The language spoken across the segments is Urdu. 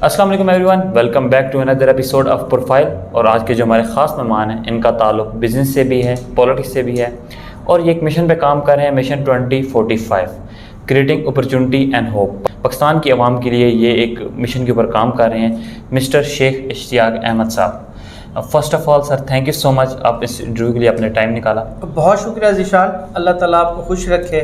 السلام علیکم everyone, welcome back to another episode of profile. اور آج کے جو ہمارے خاص مہمان ہیں ان کا تعلق بزنس سے بھی ہے، پولیٹکس سے بھی ہے، اور یہ ایک مشن پہ کام کر رہے ہیں، mission 2045 creating opportunity and hope. Pakistan کی عوام کے لیے یہ ایک مشن کے اوپر کام کر رہے ہیں مسٹر شیخ اشتیاق احمد صاحب. First of all sir, thank you so much, آپ اس انٹرویو کے لیے اپنے ٹائم نکالا. بہت شکریہ ذیشان، اللہ تعالیٰ آپ کو خوش رکھے.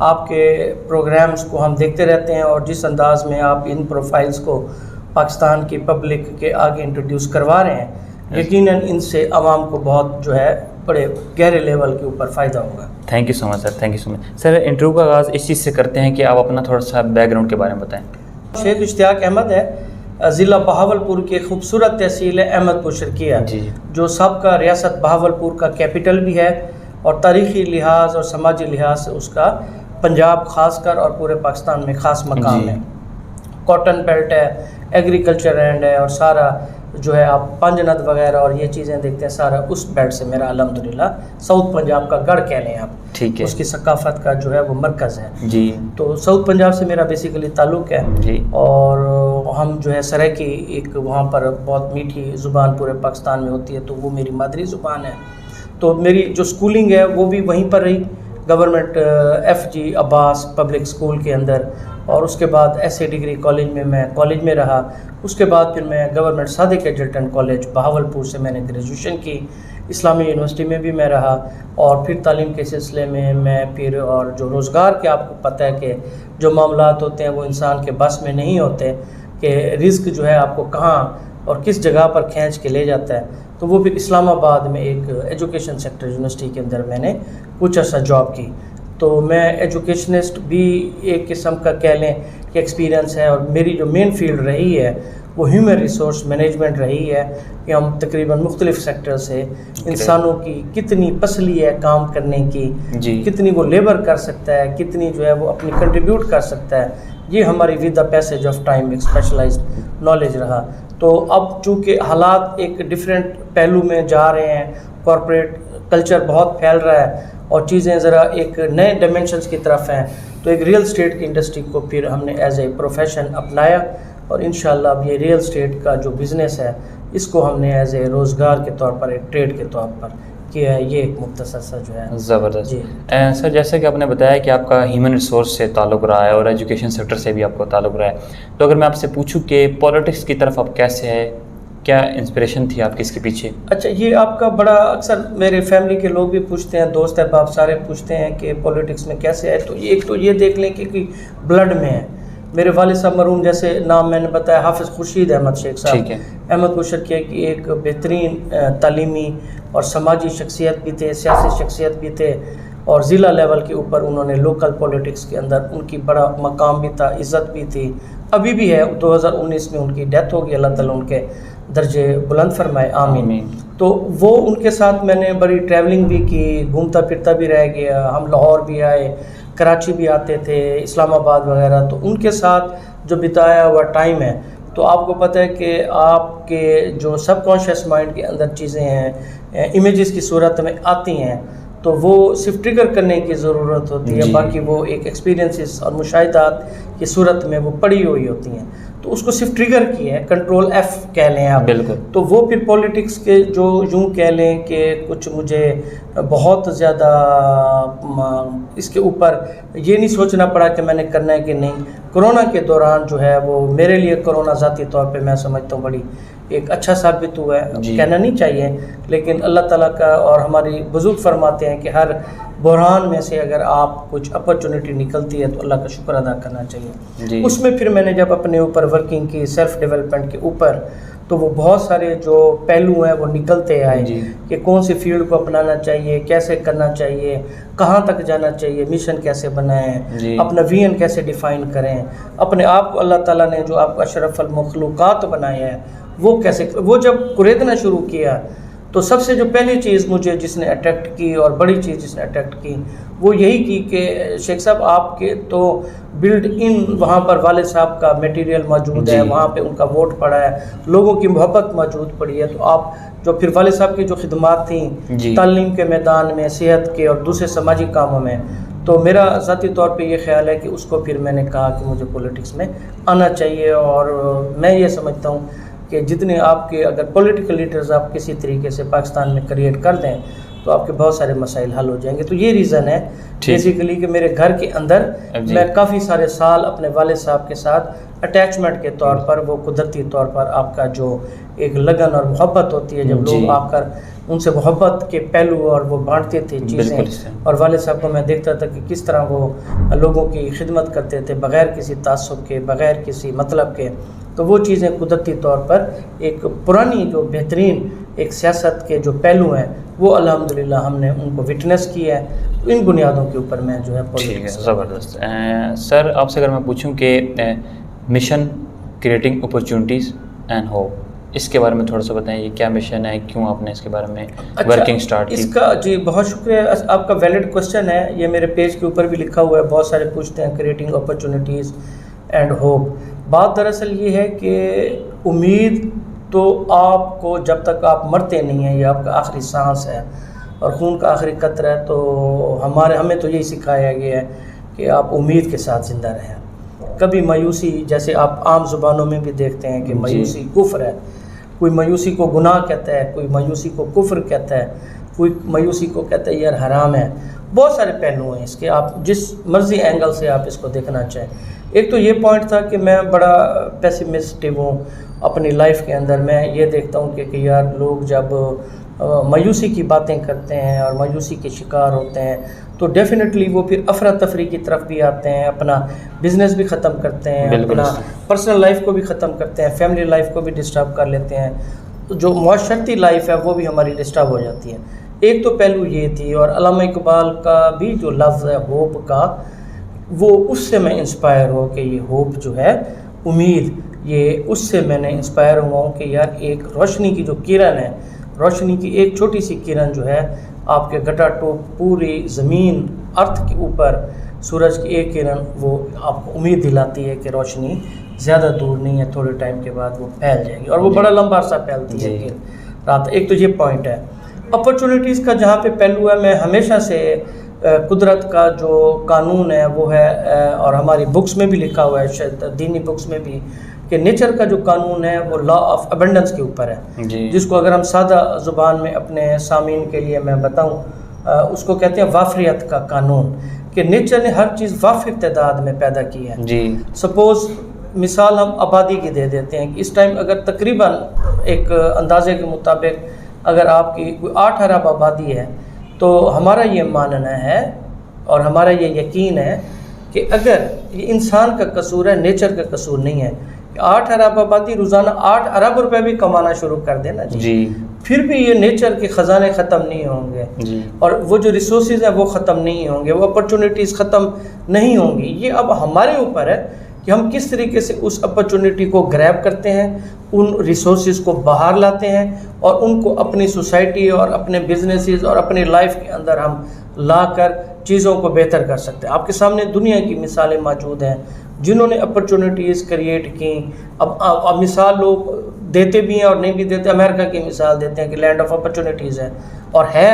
آپ کے پروگرامز کو ہم دیکھتے رہتے ہیں اور جس انداز میں آپ ان پروفائلز کو پاکستان کی پبلک کے آگے انٹروڈیوس کروا رہے ہیں، یقیناً ان سے عوام کو بہت جو ہے بڑے گہرے لیول کے اوپر فائدہ ہوگا. Thank you so much sir, thank you so much. Sir interview کا آغاز اس چیز سے کرتے ہیں کہ آپ اپنا تھوڑا سا بیک گراؤنڈ کے بارے میں بتائیں. شیخ اشتیاق احمد ہے، ضلع بہاولپور کی خوبصورت تحصیل ہے احمد پور شرقیہ، جو سابقہ ریاست بہاولپور کا کیپٹل بھی ہے، اور تاریخی لحاظ اور سماجی لحاظ سے اس کا پنجاب خاص کر اور پورے پاکستان میں خاص مقام ہے. کاٹن بیلٹ ہے، ایگریکلچر لینڈ ہے، اور سارا جو ہے آپ پنجند وغیرہ اور یہ چیزیں دیکھتے ہیں، سارا اس بیلٹ سے میرا الحمدللہ ساؤتھ پنجاب کا گڑھ کہہ لیں آپ. ٹھیک ہے، اس کی ثقافت کا جو ہے وہ مرکز ہے. جی، تو ساؤتھ پنجاب سے میرا بیسیکلی تعلق ہے. جی، اور ہم جو ہے سرائکی ایک وہاں پر بہت میٹھی زبان پورے پاکستان میں ہوتی ہے، تو وہ میری مادری زبان ہے. تو میری جو سکولنگ ہے وہ بھی وہیں پر رہی، گورنمنٹ FG عباس پبلک اسکول کے اندر، اور اس کے بعد SA ڈگری کالج میں کالج میں رہا. اس کے بعد پھر میں گورنمنٹ صادق ایڈجلٹنٹ کالج بہاولپور سے میں نے گریجویشن کی. اسلامی یونیورسٹی میں بھی میں رہا، اور پھر تعلیم کے سلسلے میں پھر اور جو روزگار کے آپ کو پتہ ہے کہ جو معاملات ہوتے ہیں وہ انسان کے بس میں نہیں ہوتے، کہ رزق جو ہے آپ کو کہاں اور کس جگہ پر کھینچ کے لے جاتا ہے. تو وہ پھر اسلام آباد میں ایک ایجوکیشن سیکٹر یونیورسٹی کے اندر میں نے کچھ عرصہ جاب کی. تو میں ایجوکیشنسٹ بھی ایک قسم کا کہہ لیں کہ ایکسپیرینس ہے، اور میری جو مین فیلڈ رہی ہے وہ ہیومن ریسورس مینجمنٹ رہی ہے، کہ ہم تقریباً مختلف سیکٹر سے انسانوں کی کتنی پسلی ہے کام کرنے کی، کتنی وہ لیبر کر سکتا ہے، کتنی جو ہے وہ اپنی کنٹریبیوٹ کر سکتا ہے. یہ ہماری with the passage of time ایک اسپیشلائزڈ نالج رہا. تو اب چونکہ حالات ایک ڈیفرنٹ پہلو میں جا رہے ہیں، کارپوریٹ کلچر بہت پھیل رہا ہے اور چیزیں ذرا ایک نئے ڈائمینشنز کی طرف ہیں، تو ایک ریئل اسٹیٹ کی انڈسٹری کو پھر ہم نے ایز اے پروفیشن اپنایا، اور انشاءاللہ اب یہ ریئل اسٹیٹ کا جو بزنس ہے اس کو ہم نے ایز اے روزگار کے طور پر، ایک ٹریڈ کے طور پر کیا ہے. یہ ایک مختصر سا جو ہے. زبردست. جی سر، جیسے کہ آپ نے بتایا کہ آپ کا ہیومن ریسورس سے تعلق رہا ہے اور ایجوکیشن سیکٹر سے بھی آپ کو تعلق رہا ہے، تو اگر میں آپ سے پوچھوں کہ پولیٹکس کی طرف آپ کیسے ہے، کیا انسپریشن تھی آپ کی اس کے پیچھے؟ اچھا، یہ آپ کا بڑا اکثر میرے فیملی کے لوگ بھی پوچھتے ہیں، دوست احباب سارے پوچھتے ہیں کہ پولیٹکس میں کیسے ہے. تو ایک تو یہ دیکھ لیں کہ بلڈ میں ہے. میرے والد صاحب مرحوم، جیسے نام میں نے بتایا، حافظ خورشید احمد شیخ صاحب، احمد پور شرقیہ کی ایک بہترین تعلیمی اور سماجی شخصیت بھی تھے، سیاسی شخصیت بھی تھے، اور ضلع لیول کے اوپر انہوں نے لوکل پولیٹکس کے اندر ان کی بڑا مقام بھی تھا، عزت بھی تھی، ابھی بھی ہے. 2019 میں ان کی ڈیتھ ہوگی، اللہ تعالیٰ ان کے درجے بلند فرمائے، آمین. تو وہ ان کے ساتھ میں نے بڑی ٹریولنگ بھی کی، گھومتا پھرتا بھی رہ گیا. ہم لاہور بھی آئے، کراچی بھی آتے تھے، اسلام آباد وغیرہ. تو ان کے ساتھ جو بتایا ہوا ٹائم ہے، تو آپ کو پتہ ہے کہ آپ کے جو سب کانشیس مائنڈ کے اندر چیزیں ہیں، امیجز کی صورت میں آتی ہیں، تو وہ صرف ٹریگر کرنے کی ضرورت ہوتی ہے، باقی وہ ایک ایکسپیرینسز اور مشاہدات کی صورت میں وہ پڑی ہوئی ہوتی ہیں. تو اس کو صرف ٹریگر کی ہے، کنٹرول F کہہ لیں آپ. بالکل. تو وہ پھر پولیٹکس کے جو یوں کہہ لیں کہ کچھ مجھے بہت زیادہ اس کے اوپر یہ نہیں سوچنا پڑا کہ میں نے کرنا ہے کہ نہیں. کرونا کے دوران جو ہے وہ میرے لیے کرونا ذاتی طور پہ میں سمجھتا ہوں بڑی ایک اچھا ثابت ہوا ہے. کہنا نہیں چاہیے، لیکن اللہ تعالیٰ کا اور ہماری بزرگ فرماتے ہیں کہ ہر بحران میں سے اگر آپ کچھ اپرچونٹی نکلتی ہے تو اللہ کا شکر ادا کرنا چاہیے. اس میں پھر میں نے جب اپنے اوپر ورکنگ کی سیلف ڈیولپمنٹ کے اوپر، تو وہ بہت سارے جو پہلو ہیں وہ نکلتے آئے کہ کون سی فیلڈ کو اپنانا چاہیے، کیسے کرنا چاہیے، کہاں تک جانا چاہیے، مشن کیسے بنائیں، اپنا ویژن کیسے ڈیفائن کریں، اپنے آپ کو اللہ تعالیٰ نے جو آپ کو اشرف المخلوقات بنایا ہے وہ کیسے. وہ جب قریدنا شروع کیا تو سب سے جو پہلی چیز مجھے جس نے اٹریکٹ کی، اور بڑی چیز جس نے اٹریکٹ کی، وہ یہی کی کہ شیخ صاحب آپ کے تو بلڈ ان وہاں پر والد صاحب کا میٹیریل موجود ہے، وہاں پہ ان کا ووٹ پڑا ہے، لوگوں کی محبت موجود پڑی ہے. تو آپ جو پھر والد صاحب کی جو خدمات تھیں تعلیم کے میدان میں، صحت کے اور دوسرے سماجی کاموں میں، تو میرا ذاتی طور پہ یہ خیال ہے کہ اس کو پھر میں نے کہا کہ مجھے پولیٹکس میں آنا چاہیے، اور میں یہ سمجھتا ہوں کہ جتنے آپ کے اگر پولیٹیکل لیڈرز آپ کسی طریقے سے پاکستان میں کریٹ کر دیں تو آپ کے بہت سارے مسائل حل ہو جائیں گے. تو یہ ریزن ہے بیسیکلی کہ میرے گھر کے اندر میں کافی سارے سال اپنے والد صاحب کے ساتھ اٹیچمنٹ کے طور پر، وہ قدرتی طور پر آپ کا جو ایک لگن اور محبت ہوتی ہے، جب لوگ آ کر ان سے محبت کے پہلو اور وہ بانٹتے تھے چیزیں، اور والد صاحب کو میں دیکھتا تھا کہ کس طرح وہ لوگوں کی خدمت کرتے تھے بغیر کسی تعصب کے، بغیر کسی مطلب کے. تو وہ چیزیں قدرتی طور پر ایک پرانی جو بہترین ایک سیاست کے جو پہلو ہیں وہ الحمدللہ ہم نے ان کو وٹنس کیا ہے. تو ان بنیادوں کے اوپر میں جو ہے پولیٹکس. زبردست. سر آپ سے اگر میں پوچھوں کہ mission creating opportunities and hope, اس کے بارے میں تھوڑا سا بتائیں، یہ کیا مشن ہے، کیوں آپ نے اس کے بارے میں ورکنگ سٹارٹ کی؟ اس کا جی بہت شکریہ، آپ کا ویلڈ کوشچن ہے. یہ میرے پیج کے اوپر بھی لکھا ہوا ہے، بہت سارے پوچھتے ہیں کریٹنگ اپرچونیٹیز اینڈ ہوپ. بات دراصل یہ ہے کہ امید تو آپ کو جب تک آپ مرتے نہیں ہیں، یہ آپ کا آخری سانس ہے اور خون کا آخری قطرہ ہے، تو ہمیں تو یہی سکھایا گیا ہے کہ آپ امید کے ساتھ زندہ رہیں. کبھی مایوسی، جیسے آپ عام زبانوں میں بھی دیکھتے ہیں کہ مایوسی کفر ہے، کوئی مایوسی کو گناہ کہتا ہے، کوئی مایوسی کو کفر کہتا ہے، کوئی مایوسی کو کہتا ہے یار حرام ہے. بہت سارے پہلو ہیں اس کے، آپ جس مرضی اینگل سے آپ اس کو دیکھنا چاہیں. ایک تو یہ پوائنٹ تھا کہ میں بڑا پیسیمسٹک ہوں اپنی لائف کے اندر. میں یہ دیکھتا ہوں کہ یار لوگ جب مایوسی کی باتیں کرتے ہیں اور مایوسی کے شکار ہوتے ہیں تو ڈیفینیٹلی وہ پھر افراتفری کی طرف بھی آتے ہیں، اپنا بزنس بھی ختم کرتے ہیں، اپنا پرسنل لائف کو بھی ختم کرتے ہیں، فیملی لائف کو بھی ڈسٹرب کر لیتے ہیں. جو معاشرتی لائف ہے وہ بھی ہماری ڈسٹرب ہو جاتی ہے. ایک تو پہلو یہ تھی، اور علامہ اقبال کا بھی جو لفظ ہے ہوپ کا، وہ اس سے میں انسپائر ہوں کہ یہ ہوپ جو ہے امید، یہ اس سے میں نے انسپائر ہوا ہوں کہ یار ایک روشنی کی جو کرن ہے، روشنی کی ایک چھوٹی سی کرن جو ہے آپ کے گٹا ٹوپ پوری زمین ارتھ کے اوپر، سورج کی ایک کرن وہ آپ کو امید دلاتی ہے کہ روشنی زیادہ دور نہیں ہے، تھوڑے ٹائم کے بعد وہ پھیل جائے گی، اور وہ بڑا لمبا عرصہ پھیلتی ہے کہ رات. ایک تو یہ پوائنٹ ہے. اپرچونیٹیز کا جہاں پہ پہلو ہے، میں ہمیشہ سے قدرت کا جو قانون ہے وہ ہے، اور ہماری بکس میں بھی لکھا ہوا ہے، شاید دینی بکس میں بھی، کہ نیچر کا جو قانون ہے وہ لا آف ابنڈنس کے اوپر ہے، جس کو اگر ہم سادہ زبان میں اپنے سامعین کے لیے میں بتاؤں، اس کو کہتے ہیں وافریت کا قانون، کہ نیچر نے ہر چیز وافر تعداد میں پیدا کی ہے. سپوز مثال ہم آبادی کی دے دیتے ہیں کہ اس ٹائم اگر تقریباً ایک اندازے کے مطابق اگر آپ کی کوئی 8 ارب آبادی ہے، تو ہمارا یہ ماننا ہے اور ہمارا یہ یقین ہے کہ اگر یہ انسان کا قصور ہے، نیچر کا قصور نہیں ہے. 8 ارب آبادی روزانہ 8 ارب روپے بھی کمانا شروع کر دینا پھر بھی یہ نیچر کے خزانے ختم نہیں ہوں گے، اور وہ جو ریسورسز ہیں وہ ختم نہیں ہوں گے، وہ اپرچونیٹیز ختم نہیں ہوں گی. یہ اب ہمارے اوپر ہے کہ ہم کس طریقے سے اس اپرچونیٹی کو گریب کرتے ہیں، ان ریسورسز کو باہر لاتے ہیں اور ان کو اپنی سوسائٹی اور اپنے بزنسز اور اپنی لائف کے اندر ہم لا کر چیزوں کو بہتر کر سکتے ہیں. آپ کے سامنے دنیا کی مثالیں موجود ہیں جنہوں نے اپرچونیٹیز کریٹ کی. اب مثال لوگ دیتے بھی ہیں اور نہیں بھی دیتے. امریکہ کی مثال دیتے ہیں کہ لینڈ آف اپرچونیٹیز ہے، اور ہے،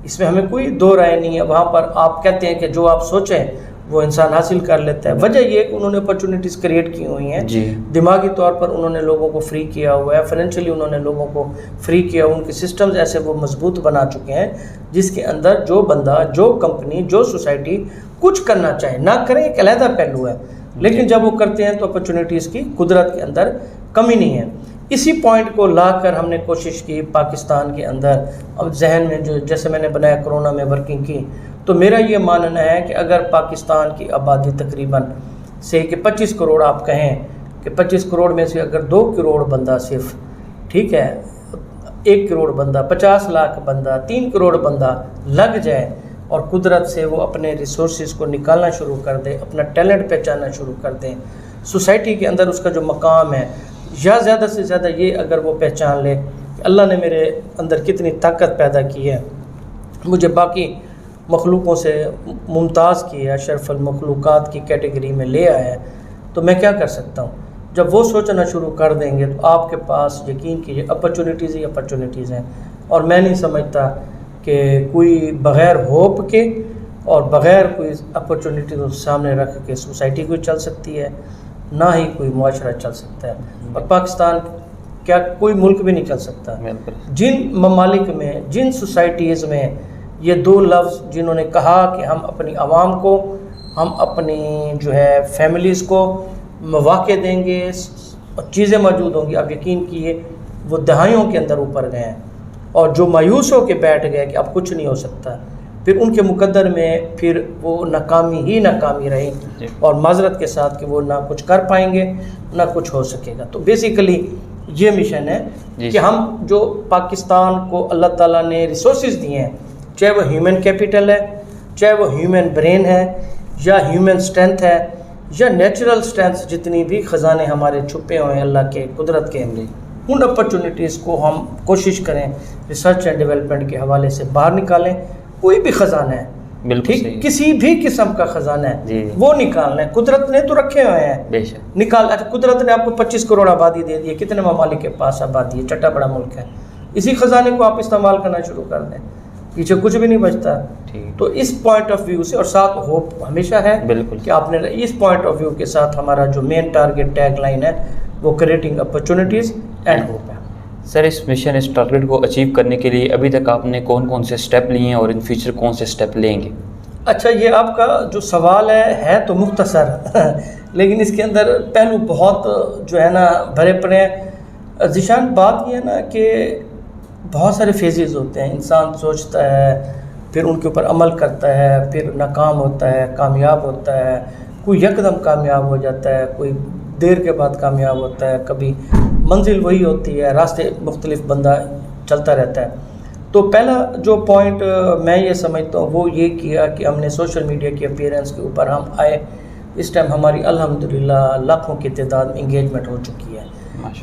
اس میں ہمیں کوئی دو رائے نہیں ہے. وہاں پر آپ کہتے ہیں کہ جو آپ سوچیں وہ انسان حاصل کر لیتا ہے. وجہ یہ کہ انہوں نے اپرچونیٹیز کریٹ کی ہوئی ہیں، دماغی طور پر انہوں نے لوگوں کو فری کیا ہوا ہے، فائنینشلی انہوں نے لوگوں کو فری کیا. ان کے سسٹمز ایسے وہ مضبوط بنا چکے ہیں جس کے اندر جو بندہ، جو کمپنی، جو سوسائٹی کچھ کرنا چاہے نہ کریں ایک علیحدہ پہلو ہے، لیکن جب وہ کرتے ہیں تو اپرچونیٹیز کی قدرت کے اندر کمی نہیں ہے. اسی پوائنٹ کو لا کر ہم نے کوشش کی پاکستان کے اندر. اب ذہن میں جو جیسے میں نے بنایا کرونا میں ورکنگ کی، تو میرا یہ ماننا ہے کہ اگر پاکستان کی آبادی تقریباً سے کہ 25 کروڑ آپ کہیں کہ 25 کروڑ میں سے اگر 2 کروڑ بندہ صرف، ٹھیک ہے، 1 کروڑ بندہ، 50 لاکھ بندہ، 3 کروڑ بندہ لگ جائے اور قدرت سے وہ اپنے ریسورسز کو نکالنا شروع کر دے، اپنا ٹیلنٹ پہچاننا شروع کر دیں، سوسائٹی کے اندر اس کا جو مقام ہے، یا زیادہ سے زیادہ یہ اگر وہ پہچان لے کہ اللہ نے میرے اندر کتنی طاقت پیدا کی ہے، مجھے باقی مخلوقوں سے ممتاز کی ہے، اشرف المخلوقات کی کیٹیگری میں لے آیا ہے، تو میں کیا کر سکتا ہوں. جب وہ سوچنا شروع کر دیں گے تو آپ کے پاس یقین کیجیے اپرچونیٹیز ہی اپرچونیٹیز ہیں. اور میں نہیں سمجھتا کہ کوئی بغیر ہوپ کے اور بغیر کوئی اپرچونیٹی کو سامنے رکھ کے سوسائٹی کوئی چل سکتی ہے، نہ ہی کوئی معاشرہ چل سکتا ہے، اور پاکستان کیا کوئی ملک بھی نہیں چل سکتا جن ممالک میں، جن سوسائٹیز میں یہ دو لفظ جنہوں نے کہا کہ ہم اپنی عوام کو، ہم اپنی جو ہے فیملیز کو مواقع دیں گے اور چیزیں موجود ہوں گی، آپ یقین کیے وہ دہائیوں کے اندر اوپر گئے ہیں، اور جو مایوس ہو کے بیٹھ گئے کہ اب کچھ نہیں ہو سکتا، پھر ان کے مقدر میں پھر وہ ناکامی ہی ناکامی رہی، اور معذرت کے ساتھ کہ وہ نہ کچھ کر پائیں گے نہ کچھ ہو سکے گا۔ تو بیسیکلی یہ مشن ہے کہ ہم جو پاکستان کو اللہ تعالیٰ نے ریسورسز دیے ہیں، چاہے وہ ہیومن کیپٹل ہے، چاہے وہ ہیومن برین ہے، یا ہیومن اسٹرینتھ ہے، یا نیچرل اسٹرینتھ، جتنی بھی خزانے ہمارے چھپے ہوئے ہیں اللہ کے قدرت کے، ان اپرچونیٹیز کو ہم کوشش کریں ریسرچ اینڈ ڈیولپمنٹ کے حوالے سے باہر نکالیں۔ کوئی بھی خزانہ ہے، ٹھیک، کسی بھی قسم کا خزانہ ہے وہ نکالنا ہے، قدرت نے تو رکھے ہوئے ہیں نکال۔ اچھا، قدرت نے آپ کو 25 کروڑ آبادی دے دی ہے، کتنے ممالک کے پاس آبادی ہے، چٹا بڑا ملک ہے، اسی خزانے کو آپ استعمال کرنا شروع کر دیں، پیچھے کچھ بھی نہیں بچتا۔ تو اس پوائنٹ آف ویو سے، اور ساتھ ہوپ ہمیشہ ہے کہ آپ نے اس پوائنٹ آف ویو کے ساتھ ہمارا جو مین ٹارگیٹ ٹیگ لائن ہے وہ کریٹنگ اپرچونیٹیز اینڈ ہوپ ہے۔ سر، اس مشن، اس ٹارگیٹ کو اچیو کرنے کے لیے ابھی تک آپ نے کون کون سے سٹیپ لیے ہیں اور ان فیوچر کون سے سٹیپ لیں گے؟ اچھا، یہ آپ کا جو سوال ہے تو مختصر لیکن اس کے اندر پہلو بہت جو ہے نا بھرے پڑے ہیں۔ ذیشان، بات یہ ہے نا کہ بہت سارے فیزز ہوتے ہیں، انسان سوچتا ہے، پھر ان کے اوپر عمل کرتا ہے، پھر ناکام ہوتا ہے، کامیاب ہوتا ہے، کوئی یکدم کامیاب ہو جاتا ہے، کوئی دیر کے بعد کامیاب ہوتا ہے، کبھی منزل وہی ہوتی ہے، راستے مختلف بندہ چلتا رہتا ہے۔ تو پہلا جو پوائنٹ میں یہ سمجھتا ہوں وہ یہ کیا کہ ہم نے سوشل میڈیا کی اپیرنس کے اوپر ہم آئے، اس ٹائم ہماری الحمدللہ لاکھوں کی تعداد میں انگیجمنٹ ہو چکی ہے،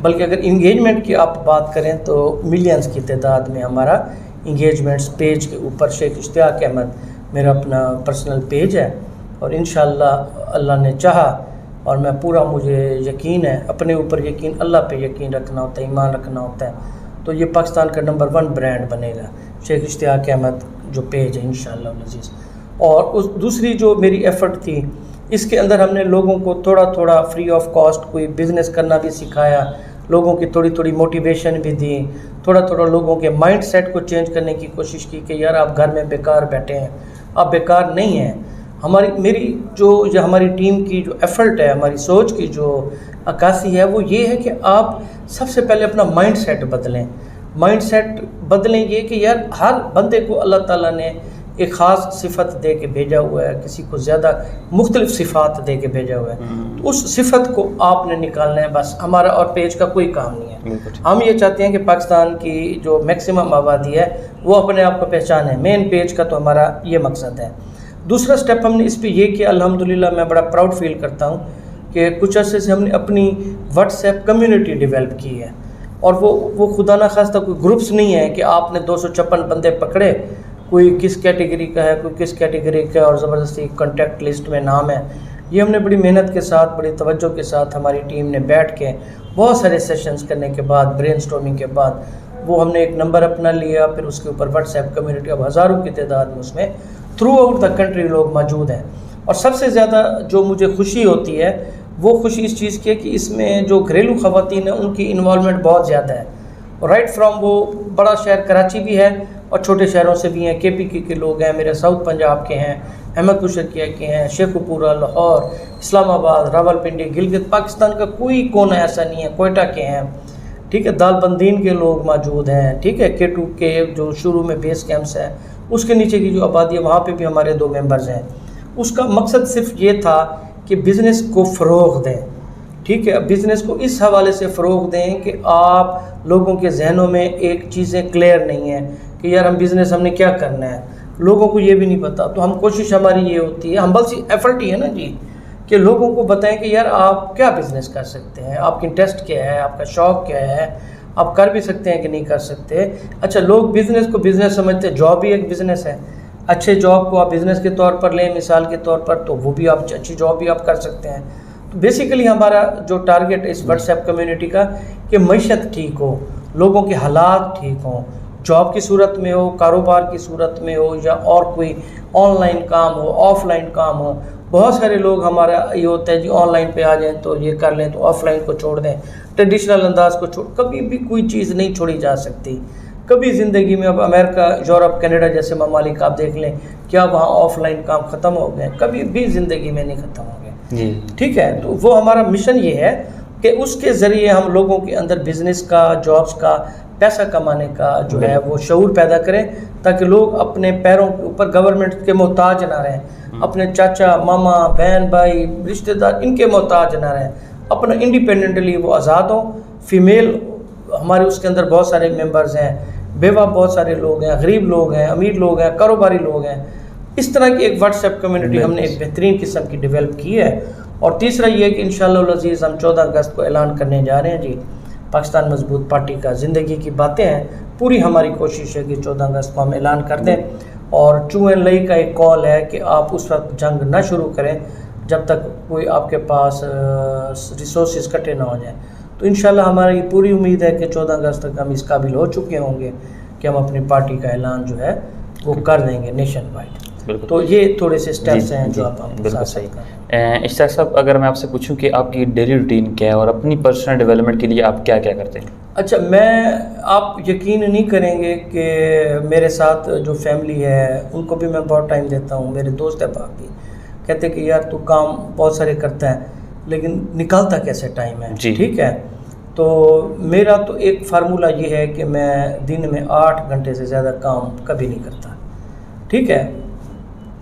بلکہ اگر انگیجمنٹ کی آپ بات کریں تو ملینز کی تعداد میں ہمارا انگیجمنٹس پیج کے اوپر شیخ اشتیاق احمد میرا اپنا پرسنل پیج ہے، اور انشاءاللہ اللہ نے چاہا، اور میں پورا، مجھے یقین ہے، اپنے اوپر یقین، اللہ پہ یقین رکھنا ہوتا ہے، ایمان رکھنا ہوتا ہے، تو یہ پاکستان کا نمبر 1 برانڈ بنے گا شیخ اشتیاق احمد جو پیج ہے انشاءاللہ العزیز۔ اور اس دوسری جو میری ایفرٹ تھی، اس کے اندر ہم نے لوگوں کو تھوڑا تھوڑا فری آف کاسٹ کوئی بزنس کرنا بھی سکھایا، لوگوں کی تھوڑی تھوڑی موٹیویشن بھی دی، تھوڑا تھوڑا لوگوں کے مائنڈ سیٹ کو چینج کرنے کی کوشش کی کہ یار آپ گھر میں بیکار بیٹھے ہیں، آپ بیکار نہیں ہیں۔ میری جو ہماری ٹیم کی جو ایفرٹ ہے، ہماری سوچ کی جو عکاسی ہے وہ یہ ہے کہ آپ سب سے پہلے اپنا مائنڈ سیٹ بدلیں۔ مائنڈ سیٹ بدلیں یہ کہ یار ہر بندے کو اللہ تعالیٰ نے ایک خاص صفت دے کے بھیجا ہوا ہے، کسی کو زیادہ مختلف صفات دے کے بھیجا ہوا ہے، تو اس صفت کو آپ نے نکالنا ہے، بس ہمارا اور پیج کا کوئی کام نہیں ہے۔ ہم یہ چاہتے ہیں کہ پاکستان کی جو میکسیمم آبادی ہے وہ اپنے آپ کو پہچانے، مین پیج کا تو ہمارا یہ مقصد ہے۔ دوسرا سٹیپ ہم نے اس پہ یہ کیا، الحمدللہ میں بڑا پراؤڈ فیل کرتا ہوں کہ کچھ عرصے سے ہم نے اپنی واٹس ایپ کمیونٹی ڈیولپ کی ہے، اور وہ خدا نہ خواستہ کوئی گروپس نہیں ہے کہ آپ نے 256 بندے پکڑے، کوئی کس کیٹیگری کا ہے، کوئی کس کیٹیگری کا ہے، اور زبردستی کنٹیکٹ لسٹ میں نام ہے۔ یہ ہم نے بڑی محنت کے ساتھ، بڑی توجہ کے ساتھ ہماری ٹیم نے بیٹھ کے بہت سارے سیشنز کرنے کے بعد، برین سٹورمنگ کے بعد، وہ ہم نے ایک نمبر اپنا لیا، پھر اس کے اوپر واٹس ایپ کمیونٹی، اب ہزاروں کی تعداد میں اس میں تھرو آؤٹ دا کنٹری لوگ موجود ہیں۔ اور سب سے زیادہ جو مجھے خوشی ہوتی ہے وہ خوشی اس چیز کی ہے کہ اس میں جو گھریلو خواتین ہیں ان کی انوالومنٹ بہت زیادہ ہے، رائٹ فرام وہ بڑا شہر کراچی بھی ہے اور چھوٹے شہروں سے بھی ہیں، کے پی کے لوگ ہیں، میرے ساؤتھ پنجاب کے ہیں، احمد پشرکیہ کے ہیں، شیخو پورہ، لاہور، اسلام آباد، راول پنڈی، گلگت، پاکستان کا کوئی کونا ایسا نہیں ہے، کوئٹہ کے ہیں، ٹھیک ہے، دال بندین کے لوگ موجود ہیں، ٹھیک ہے، K2 کے جو شروع میں بیس کیمپس ہے اس کے نیچے کی جو آبادی ہے وہاں پہ بھی ہمارے 2 ممبرز ہیں۔ اس کا مقصد صرف یہ تھا کہ بزنس کو فروغ دیں، ٹھیک ہے، بزنس کو اس حوالے سے فروغ دیں کہ آپ لوگوں کے ذہنوں میں ایک چیزیں کلیئر نہیں ہیں کہ یار ہم بزنس ہم نے کیا کرنا ہے، لوگوں کو یہ بھی نہیں پتہ، تو ہم کوشش ہماری یہ ہوتی ہے، ہمبل سی ایفرٹ ہی ہے نا جی، کہ لوگوں کو بتائیں کہ یار آپ کیا بزنس کر سکتے ہیں، آپ کی انٹرسٹ کیا ہے، آپ کا شوق کیا ہے، آپ کر بھی سکتے ہیں کہ نہیں کر سکتے۔ اچھا، لوگ بزنس کو بزنس سمجھتے ہیں، جاب بھی ایک بزنس ہے، اچھے جاب کو آپ بزنس کے طور پر لیں مثال کے طور پر، تو وہ بھی آپ اچھی جاب بھی آپ کر سکتے ہیں۔ تو بیسیکلی ہمارا جو ٹارگیٹ ہے اس واٹس ایپ کمیونٹی کا کہ معیشت ٹھیک ہو، لوگوں کے حالات ٹھیک ہوں، جاب کی صورت میں ہو, کاروبار کی صورت میں ہو, یا اور کوئی آن لائن کام ہو, آف لائن کام ہو. بہت سارے لوگ ہمارا یہ ہوتا ہے جی آن لائن پہ آ جائیں تو یہ کر لیں, تو آف لائن کو چھوڑ دیں, ٹریڈیشنل انداز کو چھوڑ. کبھی بھی کوئی چیز نہیں چھوڑی جا سکتی کبھی زندگی میں. اب امریکہ, یورپ, کینیڈا جیسے ممالک آپ دیکھ لیں, کیا وہاں آف لائن کام ختم ہو گئے؟ کبھی بھی زندگی میں نہیں ختم ہو گئے جی. ٹھیک ہے, تو وہ ہمارا مشن یہ ہے کہ اس کے ذریعے ہم لوگوں کے اندر بزنس کا, جابس کا, پیسہ کمانے کا جو ہے وہ شعور پیدا کریں, تاکہ لوگ اپنے پیروں کے اوپر گورنمنٹ کے محتاج نہ رہیں, اپنے چاچا, ماما, بہن, بھائی, رشتہ دار ان کے محتاج نہ رہیں, اپنا انڈیپینڈنٹلی وہ آزاد ہوں. فیمیل ہمارے اس کے اندر بہت سارے ممبرز ہیں, بیوہ بہت سارے لوگ ہیں, غریب لوگ ہیں, امیر لوگ ہیں, کاروباری لوگ ہیں. اس طرح کی ایک واٹس ایپ کمیونٹی ہم نے ایک بہترین قسم کی ڈیولپ کی ہے. اور تیسرا یہ ہے کہ انشاءاللہ العزیز ہم 14 اگست کو اعلان کرنے جا رہے ہیں جی پاکستان مضبوط پارٹی کا. زندگی کی باتیں ہیں, پوری ہماری کوشش ہے کہ 14 اگست کو ہم اعلان کر دیں. اور چوئیں لئی کا ایک کال ہے کہ آپ اس وقت جنگ نہ شروع کریں جب تک کوئی آپ کے پاس ریسورسز کٹے نہ ہو جائیں. تو انشاءاللہ ہماری پوری امید ہے کہ 14 اگست تک ہم اس قابل ہو چکے ہوں گے کہ ہم اپنی پارٹی کا اعلان جو ہے وہ کر دیں گے نیشن وائڈ. تو یہ تھوڑے سے سٹیپس ہیں جو آپ بالکل صحیح. اشتیاق صاحب, اگر میں آپ سے پوچھوں کہ آپ کی ڈیلی روٹین کیا ہے اور اپنی پرسنل ڈیولپمنٹ کے لیے آپ کیا کیا کرتے ہیں؟ اچھا, آپ یقین نہیں کریں گے کہ میرے ساتھ جو فیملی ہے ان کو بھی میں بہت ٹائم دیتا ہوں. میرے دوست احباب بھی کہتے کہ یار تو کام بہت سارے کرتا ہے لیکن نکالتا کیسے ٹائم ہے. ٹھیک ہے, تو میرا تو ایک فارمولہ یہ ہے کہ میں دن میں 8 گھنٹے سے زیادہ کام کبھی نہیں کرتا. ٹھیک ہے,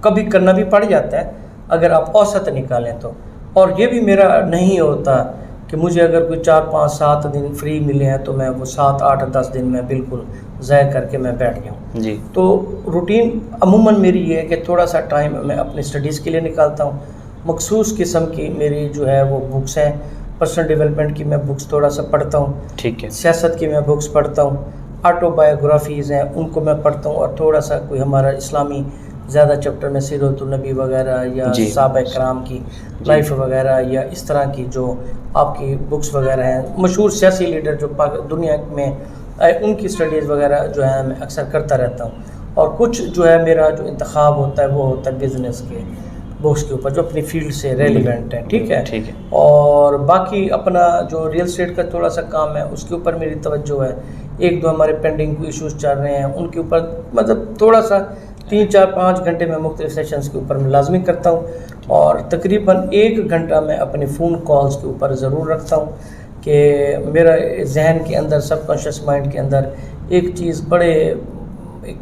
کبھی کرنا بھی پڑ جاتا ہے اگر آپ اوسط نکالیں تو. اور یہ بھی میرا نہیں ہوتا کہ مجھے اگر کوئی 4 5 7 دن فری ملے ہیں تو میں وہ 7 8 10 دن میں بالکل ضائع کر کے میں بیٹھ جاؤں جی. تو روٹین عموماً میری یہ ہے کہ تھوڑا سا ٹائم میں اپنی اسٹڈیز کے لیے نکالتا ہوں. مخصوص قسم کی میری جو ہے وہ بکس ہیں, پرسنل ڈیولپمنٹ کی میں بکس تھوڑا سا پڑھتا ہوں. ٹھیک ہے, سیاست کی میں بکس پڑھتا ہوں, آٹو بایوگرافیز ہیں ان کو میں پڑھتا ہوں, اور تھوڑا سا کوئی ہمارا اسلامی زیادہ چیپٹر میں سیرت النبی وغیرہ یا صحابہ کرام کی لائف وغیرہ یا اس طرح کی جو آپ کی بکس وغیرہ ہیں, مشہور سیاسی لیڈر جو دنیا میں ان کی اسٹڈیز وغیرہ جو ہے میں اکثر کرتا رہتا ہوں. اور کچھ جو ہے میرا جو انتخاب ہوتا ہے وہ ہوتا ہے بزنس کے بکس کے اوپر جو اپنی فیلڈ سے ریلیونٹ ہے. ٹھیک ہے, اور باقی اپنا جو ریئل اسٹیٹ کا تھوڑا سا کام ہے اس کے اوپر میری توجہ ہے. 1 2 ہمارے پینڈنگ ایشوز چل رہے ہیں ان کے اوپر مطلب تھوڑا سا 3 4 5 گھنٹے میں مختلف سیشنز کے اوپر میں لازمی کرتا ہوں. اور تقریباً 1 گھنٹہ میں اپنے فون کالز کے اوپر ضرور رکھتا ہوں کہ میرا ذہن کے اندر, سب کانشیس مائنڈ کے اندر ایک چیز بڑے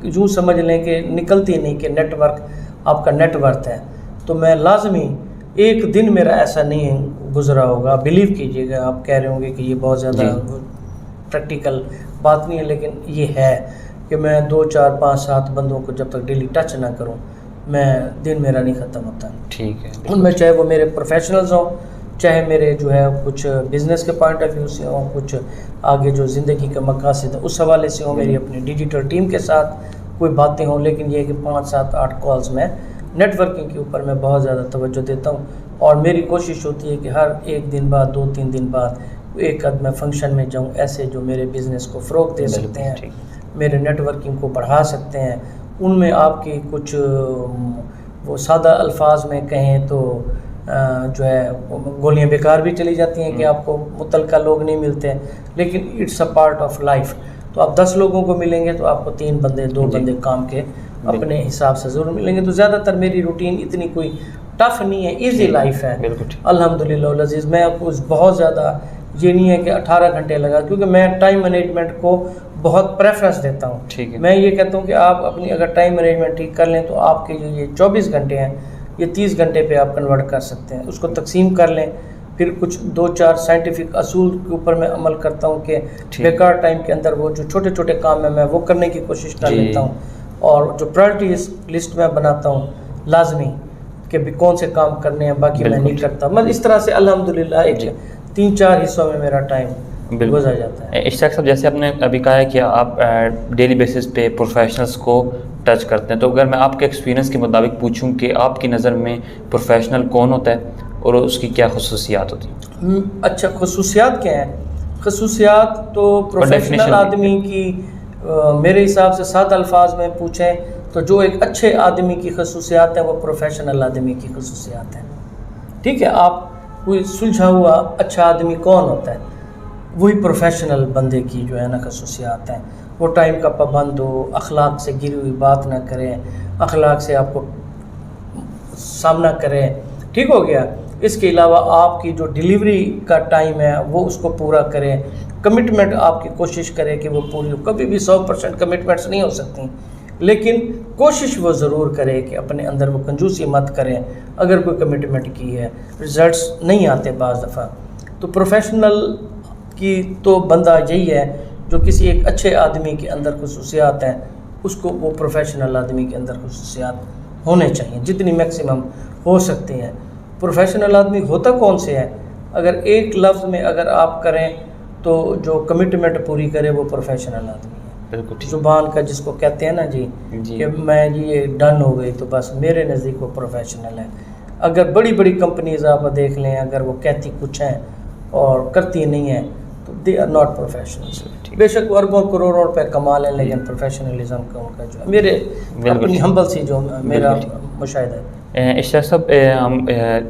یوں سمجھ لیں کہ نکلتی نہیں کہ نیٹ ورک آپ کا نیٹ ورتھ ہے. تو میں لازمی ایک دن میرا ایسا نہیں گزرا ہوگا, بلیو کیجیے گا, آپ کہہ رہے ہوں گے کہ یہ بہت زیادہ پریکٹیکل بات نہیں ہے, لیکن یہ ہے کہ میں 2 4 5 7 بندوں کو جب تک ڈیلی ٹچ نہ کروں میں دن میرا نہیں ختم ہوتا. ٹھیک ہے, ان میں چاہے وہ میرے پروفیشنلز ہوں, چاہے میرے جو ہے کچھ بزنس کے پوائنٹ آف ویو سے ہوں, کچھ آگے جو زندگی کا مقاصد ہے اس حوالے سے ہوں, میری اپنی ڈیجیٹل ٹیم کے ساتھ کوئی باتیں ہوں. لیکن یہ کہ 5 7 8 کالز میں نیٹ ورکنگ کے اوپر میں بہت زیادہ توجہ دیتا ہوں. اور میری کوشش ہوتی ہے کہ ہر 1 دن بعد 2 3 دن بعد ایک آدھ میں فنکشن میں جاؤں, ایسے جو میرے بزنس کو فروغ دے سکتے ہیں, میرے نیٹ ورکنگ کو بڑھا سکتے ہیں. ان میں آپ کی کچھ وہ سادہ الفاظ میں کہیں تو جو ہے گولیاں بیکار بھی چلی جاتی ہیں کہ آپ کو متعلقہ لوگ نہیں ملتے ہیں, لیکن it's a part of life. تو آپ 10 لوگوں کو ملیں گے تو آپ کو 3 بندے 2 بندے کام کے اپنے حساب سے ضرور ملیں گے. تو زیادہ تر میری روٹین اتنی کوئی ٹف نہیں ہے, ایزی لائف ہے الحمدللہ العزیز. میں کچھ بہت زیادہ یہ نہیں ہے کہ 18 گھنٹے لگا, کیونکہ میں ٹائم مینجمنٹ کو بہت پریفرنس دیتا ہوں. میں یہ کہتا ہوں کہ آپ اپنی اگر ٹائم مینجمنٹ ٹھیک کر لیں تو آپ کے جو یہ 24 گھنٹے ہیں یہ 30 گھنٹے پہ آپ کنورٹ کر سکتے ہیں. اس کو تقسیم کر لیں. پھر کچھ 2 4 سائنٹیفک اصول کے اوپر میں عمل کرتا ہوں کہ بیکار ٹائم کے اندر وہ جو چھوٹے چھوٹے کام ہیں میں وہ کرنے کی کوشش کر لیتا ہوں. اور جو پرائرٹیز لسٹ میں بناتا ہوں لازمی کہ بھی کون سے کام کرنے ہیں, باقی میں نہیں کرتا. میں اس طرح سے الحمدللہ ایک 3 4 حصوں میں میرا ٹائم گزر جاتا ہے. اشتیاق صاحب, جیسے آپ نے ابھی کہا ہے کہ آپ ڈیلی بیسس پہ پروفیشنلز کو ٹچ کرتے ہیں, تو اگر میں آپ کے ایکسپیرینس کے مطابق پوچھوں کہ آپ کی نظر میں پروفیشنل کون ہوتا ہے اور اس کی کیا خصوصیات ہوتی ہیں؟ اچھا, خصوصیات کیا ہیں؟ خصوصیات تو پروفیشنل آدمی کی میرے حساب سے 7 الفاظ میں پوچھیں تو جو ایک اچھے آدمی کی خصوصیات ہیں وہ پروفیشنل آدمی کی خصوصیات ہیں. ٹھیک ہے, آپ کوئی سلجھا ہوا اچھا آدمی کون ہوتا ہے؟ وہی پروفیشنل بندے کی جو ہے نا خصوصیات ہیں. وہ ٹائم کا پابند ہو, اخلاق سے گری ہوئی بات نہ کریں, اخلاق سے آپ کو سامنا کریں. ٹھیک ہو گیا. اس کے علاوہ آپ کی جو ڈیلیوری کا ٹائم ہے وہ اس کو پورا کریں. کمٹمنٹ آپ کی کوشش کریں کہ وہ پوری ہو. کبھی بھی 100% کمٹمنٹس نہیں ہو سکتی, لیکن کوشش وہ ضرور کرے کہ اپنے اندر وہ کنجوسی مت کریں. اگر کوئی کمٹمنٹ کی ہے, رزلٹس نہیں آتے بعض دفعہ. تو پروفیشنل کی تو بندہ یہی ہے جو کسی ایک اچھے آدمی کے اندر خصوصیات ہیں, اس کو وہ پروفیشنل آدمی کے اندر خصوصیات ہونے چاہیے جتنی میکسیمم ہو سکتی ہیں. پروفیشنل آدمی ہوتا کون سے ہے؟ اگر ایک لفظ میں اگر آپ کریں تو جو کمٹمنٹ پوری کرے وہ پروفیشنل آدمی ہے. بالکل زبان کا جس کو کہتے ہیں نا جی کہ میں جی یہ ڈن ہو گئی تو بس میرے نزدیک وہ پروفیشنل ہے. اگر بڑی بڑی کمپنیز آپ دیکھ لیں, اگر وہ کہتی کچھ ہیں اور کرتی نہیں ہیں تو دے آر ناٹ پروفیشنل. بے شک وہ اربوں کروڑوں روپے کما لیں, لیکن پروفیشنلزم کا ان کا جو ہے میرے اپنی ہمبل سی جو میرا مشاہدہ ہے. اشتیاق صاحب, ہم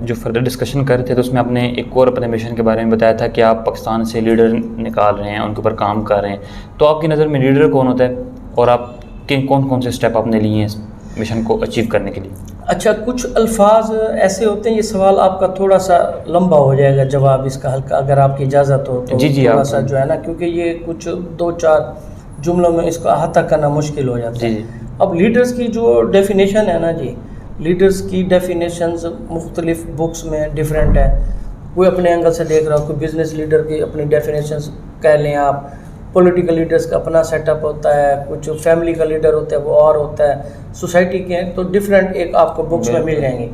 جو فردر ڈسکشن کر رہے تھے تو اس میں آپ نے ایک اور اپنے مشن کے بارے میں بتایا تھا کہ آپ پاکستان سے لیڈر نکال رہے ہیں, ان کے اوپر کام کر رہے ہیں. تو آپ کی نظر میں لیڈر کون ہوتا ہے اور آپ کون سے اسٹیپ آپ نے لیے ہیں اس مشن کو اچیو کرنے کے لیے؟ اچھا, کچھ الفاظ ایسے ہوتے ہیں, یہ سوال آپ کا تھوڑا سا لمبا ہو جائے گا جواب اس کا ہلکا, اگر آپ کی اجازت ہو تو تھوڑا سا جو ہے نا, کیونکہ یہ کچھ 2-4 جملوں میں اس کو احاطہ کرنا مشکل ہو جاتا ہے. اب لیڈرز کی جو ڈیفینیشن ہے نا جی, لیڈرز کی ڈیفینیشنز مختلف بکس میں ڈیفرنٹ ہے. کوئی اپنے اینگل سے دیکھ رہا ہو, کوئی بزنس لیڈر کی اپنی ڈیفینیشنز کہہ لیں آپ, پولیٹیکل لیڈرز کا اپنا سیٹ اپ ہوتا ہے, کچھ فیملی کا لیڈر ہوتا ہے وہ اور ہوتا ہے, سوسائٹی کے ہیں تو ڈیفرنٹ ایک آپ کو بکس میں مل جائیں گی.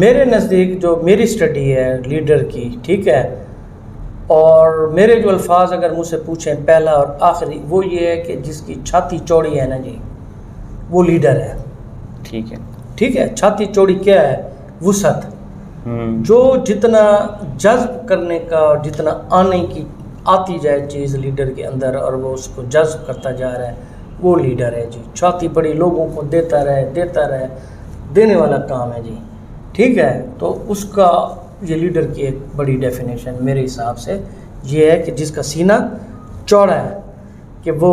میرے نزدیک جو میری اسٹڈی ہے لیڈر کی, ٹھیک ہے, اور میرے جو الفاظ اگر مجھ سے پوچھیں پہلا اور آخری, وہ یہ ہے کہ جس کی چھاتی چوڑی ہے نا جی وہ لیڈر ہے. ٹھیک ہے, ٹھیک ہے. چھاتی چوڑی کیا ہے؟ وسعت. جو جتنا جذب کرنے کا اور جتنا آتی جائے چیز لیڈر کے اندر اور وہ اس کو جذب کرتا جا رہا ہے وہ لیڈر ہے جی. چھاتی بڑی لوگوں کو دیتا رہے, دینے والا کام ہے جی. ٹھیک ہے. تو اس کا یہ لیڈر کی ایک بڑی ڈیفینیشن میرے حساب سے یہ ہے کہ جس کا سینہ چوڑا ہے, کہ وہ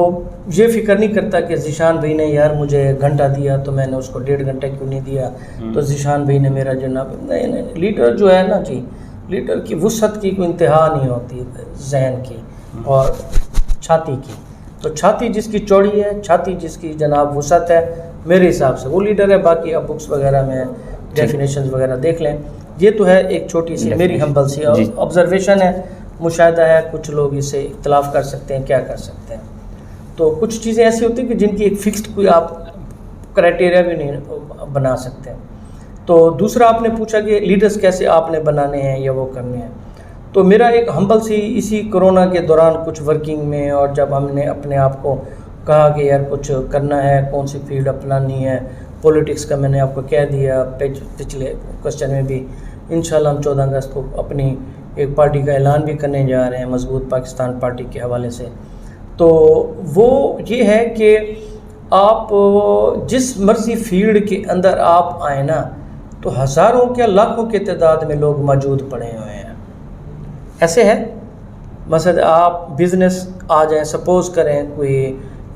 یہ فکر نہیں کرتا کہ ذیشان بھائی نے یار مجھے گھنٹہ دیا تو میں نے اس کو 1.5 گھنٹہ کیوں نہیں دیا, تو ذیشان بھائی نے میرا جناب نہیں. لیڈر جو ہے نا جی, لیڈر کی وسعت کی کوئی انتہا نہیں ہوتی ذہن کی اور چھاتی کی. تو چھاتی جس کی چوڑی ہے, چھاتی جس کی جناب وسعت ہے, میرے حساب سے وہ لیڈر ہے. باقی اب بکس وغیرہ میں ڈیفینیشنز وغیرہ دیکھ لیں. یہ تو ہے ایک چھوٹی سی میری ہمبل سی آبزرویشن ہے, مشاہدہ ہے. کچھ لوگ اس سے اختلاف کر سکتے ہیں, کیا کر سکتے ہیں. تو کچھ چیزیں ایسی ہوتی ہیں کہ جن کی ایک فکسڈ کوئی آپ کرائٹیریا بھی نہیں بنا سکتے. تو دوسرا آپ نے پوچھا کہ لیڈرز کیسے آپ نے بنانے ہیں یا وہ کرنے ہیں. تو میرا ایک ہمبل سی اسی کرونا کے دوران کچھ ورکنگ میں, اور جب ہم نے اپنے آپ کو کہا کہ یار کچھ کرنا ہے, کون سی فیلڈ اپنانی ہے, پولیٹکس کا میں نے آپ کو کہہ دیا پچھلے کوشچن میں بھی. انشاءاللہ ہم 14 اگست کو اپنی ایک پارٹی کا اعلان بھی کرنے جا رہے ہیں, مضبوط پاکستان پارٹی کے حوالے سے. تو وہ یہ ہے کہ آپ جس مرضی فیلڈ کے اندر آپ آئیں نا, تو ہزاروں کیا لاکھوں کی تعداد میں لوگ موجود پڑے ہوئے ہیں. ایسے ہے مثلا آپ بزنس آ جائیں, سپوز کریں کوئی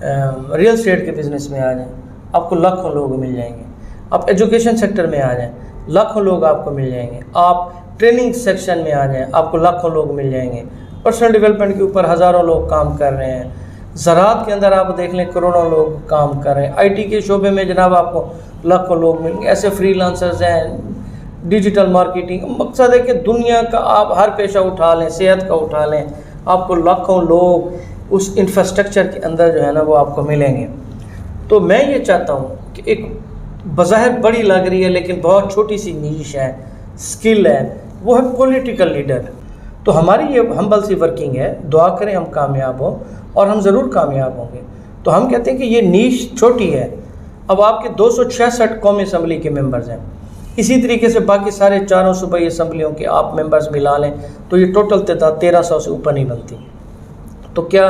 ریئل اسٹیٹ کے بزنس میں آ جائیں, آپ کو لاکھوں لوگ مل جائیں گے. آپ ایجوکیشن سیکٹر میں آ جائیں, لاکھوں لوگ آپ کو مل جائیں گے. آپ ٹریننگ سیکشن میں آ جائیں, آپ کو لاکھوں لوگ مل جائیں گے. پرسنل ڈیولپمنٹ کے اوپر ہزاروں لوگ کام کر رہے ہیں. زراعت کے اندر آپ دیکھ لیں کروڑوں لوگ کام کر رہے ہیں. آئی ٹی کے شعبے میں جناب آپ کو لاکھوں لوگ ملیں گے. ایسے فری لانسرز ہیں, ڈیجیٹل مارکیٹنگ. مقصد ہے کہ دنیا کا آپ ہر پیشہ اٹھا لیں, صحت کا اٹھا لیں, آپ کو لاکھوں لوگ اس انفراسٹرکچر کے اندر جو ہے نا وہ آپ کو ملیں گے. تو میں یہ چاہتا ہوں کہ ایک بظاہر بڑی لگ رہی ہے لیکن بہت چھوٹی سی نیش ہے, سکل ہے, وہ ہے پولیٹیکل لیڈر. تو ہماری یہ ہمبل سی ورکنگ ہے, دعا کریں ہم کامیاب ہوں اور ہم ضرور کامیاب ہوں گے. تو ہم کہتے ہیں کہ یہ نیش چھوٹی ہے. اب آپ کے 266 قومی اسمبلی کے ممبرز ہیں, اسی طریقے سے باقی سارے 4 صوبائی اسمبلیوں کے آپ ممبرز ملا لیں تو یہ ٹوٹل تعداد 1300 سے اوپر نہیں بنتی. تو کیا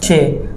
6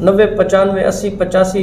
90, 95, 80, 85,